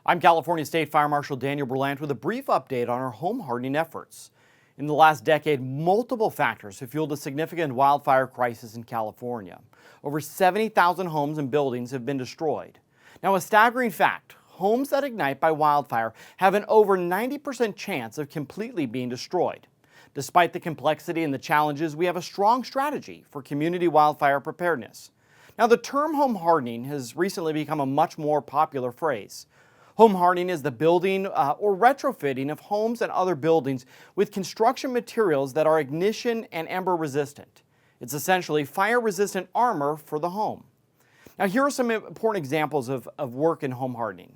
I'm California State Fire Marshal Daniel Berlant with a brief update on our home hardening efforts. In the last decade, multiple factors have fueled a significant wildfire crisis in California. Over 70,000 homes and buildings have been destroyed. Now, a staggering fact, homes that ignite by wildfire have an over 90% chance of completely being destroyed. Despite the complexity and the challenges, we have a strong strategy for community wildfire preparedness. Now, the term home hardening has recently become a much more popular phrase. Home hardening is the building or retrofitting of homes and other buildings with construction materials that are ignition and ember resistant. It's essentially fire-resistant armor for the home. Now, here are some important examples of work in home hardening.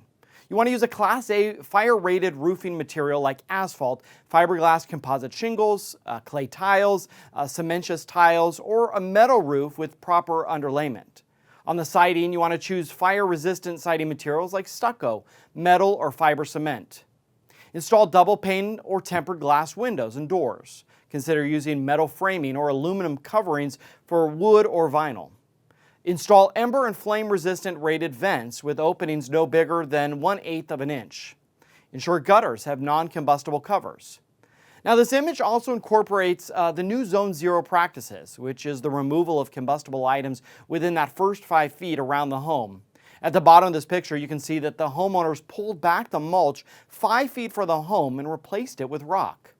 You want to use a Class A fire-rated roofing material like asphalt, fiberglass composite shingles, clay tiles, cementitious tiles, or a metal roof with proper underlayment. On the siding, you want to choose fire-resistant siding materials like stucco, metal, or fiber cement. Install double-pane or tempered glass windows and doors. Consider using metal framing or aluminum coverings for wood or vinyl. Install ember and flame-resistant rated vents with openings no bigger than 1/8 of an inch. Ensure gutters have non-combustible covers. Now, this image also incorporates the new Zone Zero practices, which is the removal of combustible items within that first 5 feet around the home. At the bottom of this picture, you can see that the homeowners pulled back the mulch 5 feet from the home and replaced it with rock.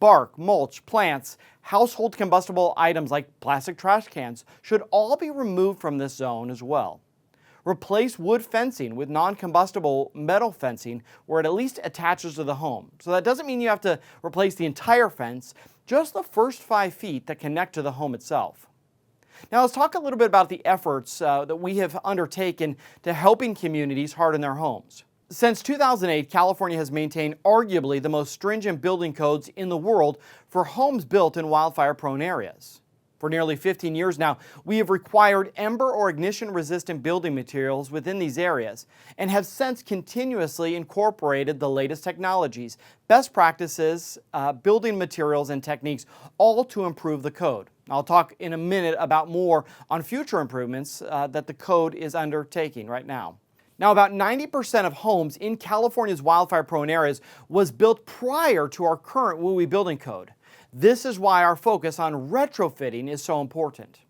Bark, mulch, plants, household combustible items like plastic trash cans should all be removed from this zone as well. Replace wood fencing with non-combustible metal fencing where it at least attaches to the home. So that doesn't mean you have to replace the entire fence, just the first 5 feet that connect to the home itself. Now, let's talk a little bit about the efforts that we have undertaken to helping communities harden their homes. Since 2008, California has maintained arguably the most stringent building codes in the world for homes built in wildfire-prone areas. For nearly 15 years now, we have required ember or ignition-resistant building materials within these areas and have since continuously incorporated the latest technologies, best practices, building materials, and techniques, all to improve the code. I'll talk in a minute about more on future improvements that the code is undertaking right now. Now, about 90% of homes in California's wildfire-prone areas was built prior to our current WUI building code. This is why our focus on retrofitting is so important.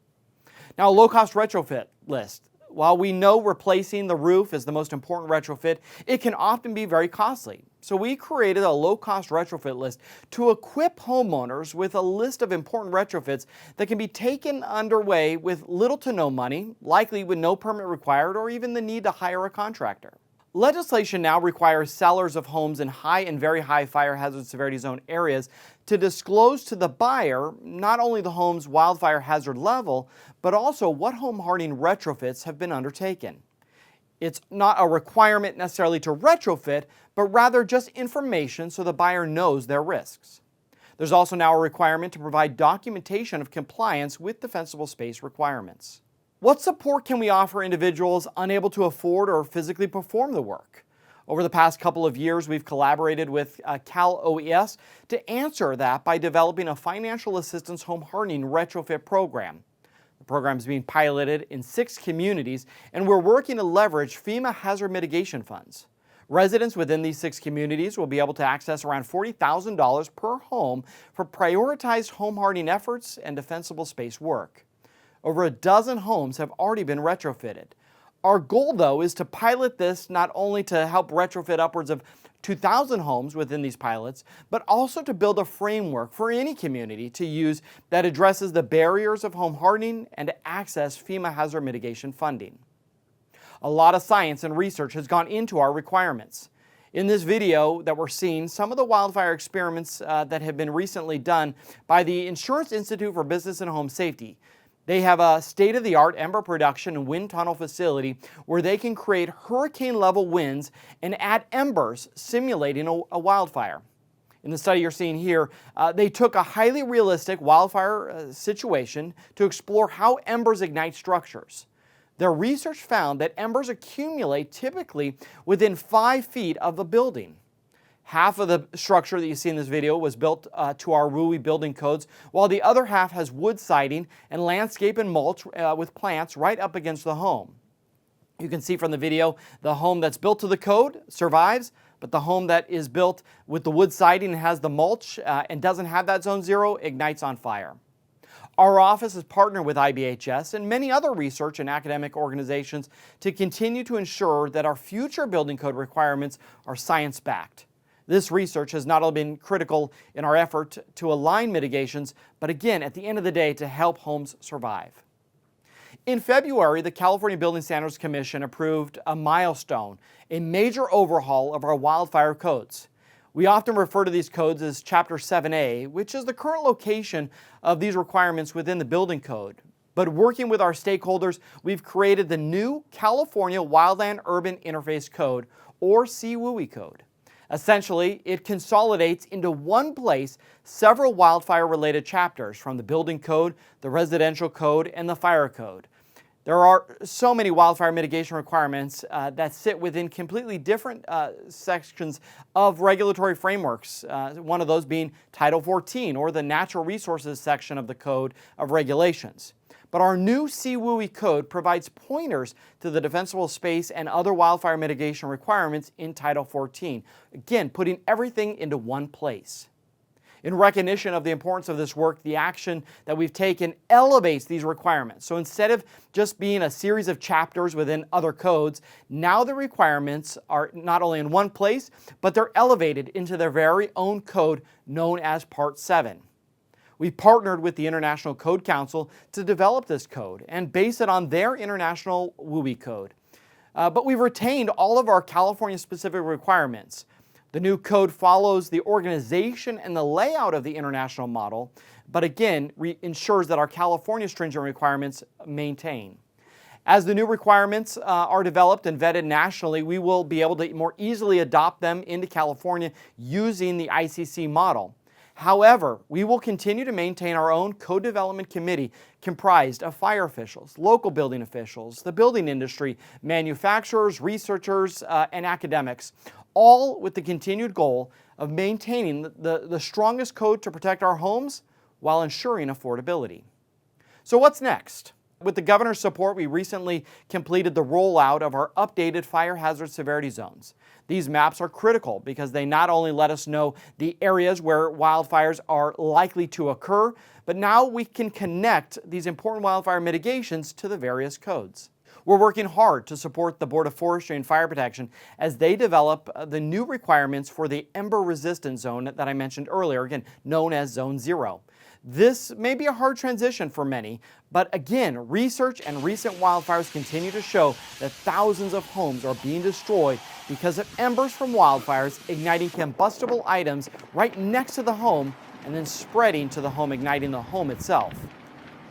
Now, a low-cost retrofit list. While we know replacing the roof is the most important retrofit, it can often be very costly. So we created a low-cost retrofit list to equip homeowners with a list of important retrofits that can be taken underway with little to no money, likely with no permit required or even the need to hire a contractor. Legislation now requires sellers of homes in high and very high fire hazard severity zone areas to disclose to the buyer not only the home's wildfire hazard level, but also what home hardening retrofits have been undertaken. It's not a requirement necessarily to retrofit, but rather just information so the buyer knows their risks. There's also now a requirement to provide documentation of compliance with defensible space requirements. What support can we offer individuals unable to afford or physically perform the work? Over the past couple of years, we've collaborated with Cal OES to answer that by developing a financial assistance home hardening retrofit program. The program is being piloted in 6 communities, and we're working to leverage FEMA hazard mitigation funds. Residents within these 6 communities will be able to access around $40,000 per home for prioritized home hardening efforts and defensible space work. Over a dozen homes have already been retrofitted. Our goal, though, is to pilot this not only to help retrofit upwards of 2,000 homes within these pilots, but also to build a framework for any community to use that addresses the barriers of home hardening and to access FEMA hazard mitigation funding. A lot of science and research has gone into our requirements. In this video that we're seeing, some of the wildfire experiments that have been recently done by the Insurance Institute for Business and Home Safety. They have a state-of-the-art ember production and wind tunnel facility where they can create hurricane-level winds and add embers simulating a wildfire. In the study you're seeing here, they took a highly realistic wildfire situation to explore how embers ignite structures. Their research found that embers accumulate typically within 5 feet of the building. Half of the structure that you see in this video was built to our WUI building codes, while the other half has wood siding and landscape and mulch with plants right up against the home. You can see from the video, the home that's built to the code survives, but the home that is built with the wood siding and has the mulch and doesn't have that zone 0 ignites on fire. Our office is partnered with IBHS and many other research and academic organizations to continue to ensure that our future building code requirements are science-backed. This research has not only been critical in our effort to align mitigations, but again, at the end of the day, to help homes survive. In February, the California Building Standards Commission approved a milestone, a major overhaul of our wildfire codes. We often refer to these codes as Chapter 7A, which is the current location of these requirements within the building code. But working with our stakeholders, we've created the new California Wildland Urban Interface Code, or CWUI code. Essentially, it consolidates into one place several wildfire-related chapters from the building code, the residential code, and the fire code. There are so many wildfire mitigation requirements that sit within completely different sections of regulatory frameworks, one of those being Title 14, or the Natural Resources section of the Code of Regulations. But our new CWUI code provides pointers to the defensible space and other wildfire mitigation requirements in Title 14, again, putting everything into one place. In recognition of the importance of this work, the action that we've taken elevates these requirements. So instead of just being a series of chapters within other codes, now the requirements are not only in one place, but they're elevated into their very own code known as Part 7. We partnered with the International Code Council to develop this code and base it on their international WUI code. But we've retained all of our California-specific requirements. The new code follows the organization and the layout of the international model, but again, ensures that our California stringent requirements maintain. As the new requirements are developed and vetted nationally, we will be able to more easily adopt them into California using the ICC model. However, we will continue to maintain our own code development committee comprised of fire officials, local building officials, the building industry, manufacturers, researchers, and academics, all with the continued goal of maintaining the strongest code to protect our homes while ensuring affordability. So what's next? With the governor's support, we recently completed the rollout of our updated fire hazard severity zones. These maps are critical because they not only let us know the areas where wildfires are likely to occur, but now we can connect these important wildfire mitigations to the various codes. We're working hard to support the Board of Forestry and Fire Protection as they develop the new requirements for the ember-resistant zone that I mentioned earlier, again, known as Zone 0. This may be a hard transition for many, but again, research and recent wildfires continue to show that thousands of homes are being destroyed because of embers from wildfires igniting combustible items right next to the home and then spreading to the home, igniting the home itself.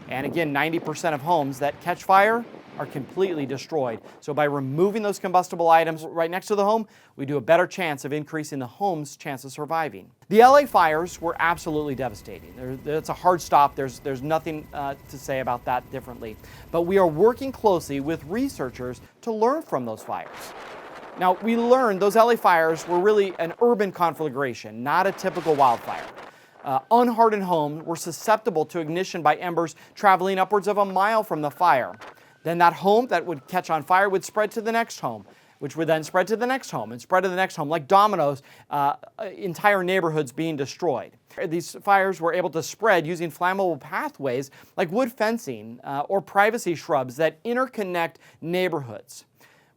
And again, 90% of homes that catch fire are completely destroyed. So by removing those combustible items right next to the home, we do a better chance of increasing the home's chance of surviving. The LA fires were absolutely devastating. It's a hard stop. There's nothing to say about that differently. But we are working closely with researchers to learn from those fires. Now, we learned those LA fires were really an urban conflagration, not a typical wildfire. Unhardened homes were susceptible to ignition by embers traveling upwards of a mile from the fire. Then that home that would catch on fire would spread to the next home, which would then spread to the next home and spread to the next home, like dominoes, entire neighborhoods being destroyed. These fires were able to spread using flammable pathways like wood fencing or privacy shrubs that interconnect neighborhoods.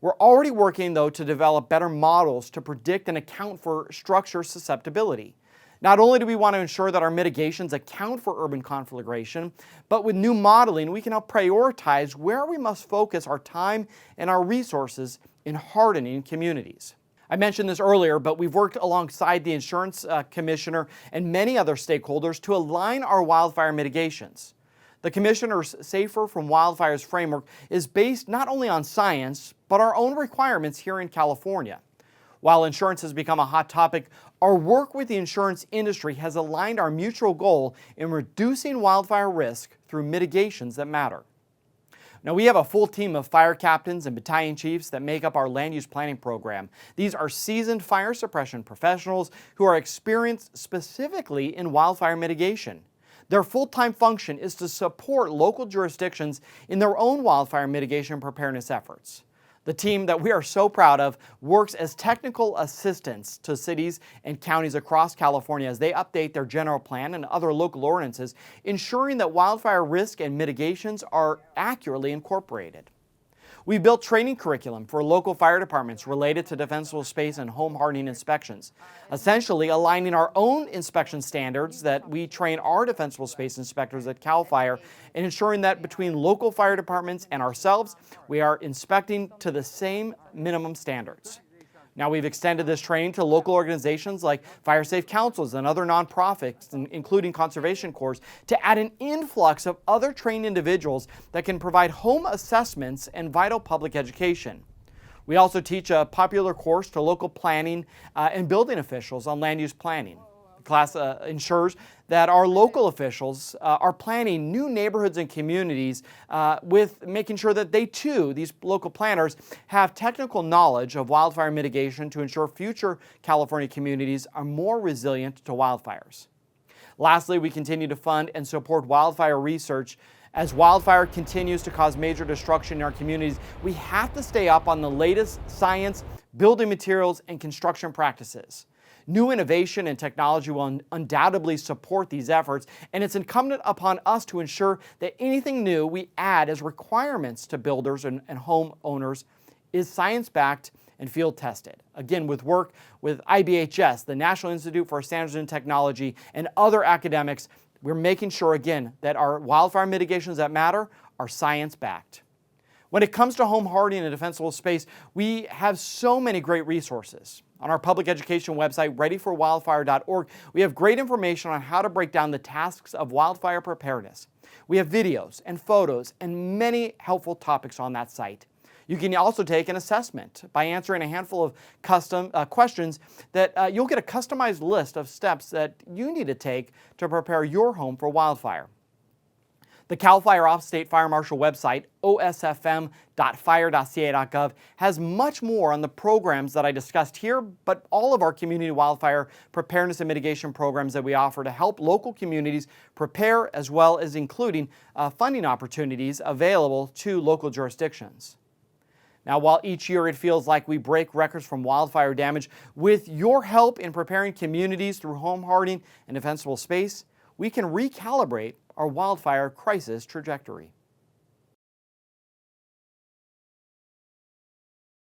We're already working, though, to develop better models to predict and account for structure susceptibility. Not only do we want to ensure that our mitigations account for urban conflagration, but with new modeling, we can help prioritize where we must focus our time and our resources in hardening communities. I mentioned this earlier, but we've worked alongside the insurance commissioner and many other stakeholders to align our wildfire mitigations. The Commissioner's Safer from Wildfires framework is based not only on science, but our own requirements here in California. While insurance has become a hot topic, our work with the insurance industry has aligned our mutual goal in reducing wildfire risk through mitigations that matter. Now, we have a full team of fire captains and battalion chiefs that make up our land use planning program. These are seasoned fire suppression professionals who are experienced specifically in wildfire mitigation. Their full-time function is to support local jurisdictions in their own wildfire mitigation and preparedness efforts. The team that we are so proud of works as technical assistants to cities and counties across California as they update their general plan and other local ordinances, ensuring that wildfire risk and mitigations are accurately incorporated. We built training curriculum for local fire departments related to defensible space and home hardening inspections, essentially aligning our own inspection standards that we train our defensible space inspectors at CAL FIRE and ensuring that between local fire departments and ourselves, we are inspecting to the same minimum standards. Now, we've extended this training to local organizations like Fire Safe Councils and other nonprofits, including Conservation Corps, to add an influx of other trained individuals that can provide home assessments and vital public education. We also teach a popular course to local planning and building officials on land use planning. The class ensures that our local officials are planning new neighborhoods and communities with making sure that they too, these local planners, have technical knowledge of wildfire mitigation to ensure future California communities are more resilient to wildfires. Lastly, we continue to fund and support wildfire research. As wildfire continues to cause major destruction in our communities, we have to stay up on the latest science, building materials, and construction practices. New innovation and technology will undoubtedly support these efforts, and it's incumbent upon us to ensure that anything new we add as requirements to builders and homeowners is science-backed and field-tested. Again, with work with IBHS, the National Institute for Standards and Technology, and other academics, we're making sure, again, that our wildfire mitigations that matter are science-backed. When it comes to home hardening and defensible space, we have so many great resources. On our public education website, readyforwildfire.org, we have great information on how to break down the tasks of wildfire preparedness. We have videos and photos and many helpful topics on that site. You can also take an assessment by answering a handful of custom questions that you'll get a customized list of steps that you need to take to prepare your home for wildfire. The CAL FIRE Off-State Fire Marshal website, osfm.fire.ca.gov, has much more on the programs that I discussed here, but all of our community wildfire preparedness and mitigation programs that we offer to help local communities prepare, as well as including funding opportunities available to local jurisdictions. Now, while each year it feels like we break records from wildfire damage, with your help in preparing communities through home hardening and defensible space, we can recalibrate our wildfire crisis trajectory.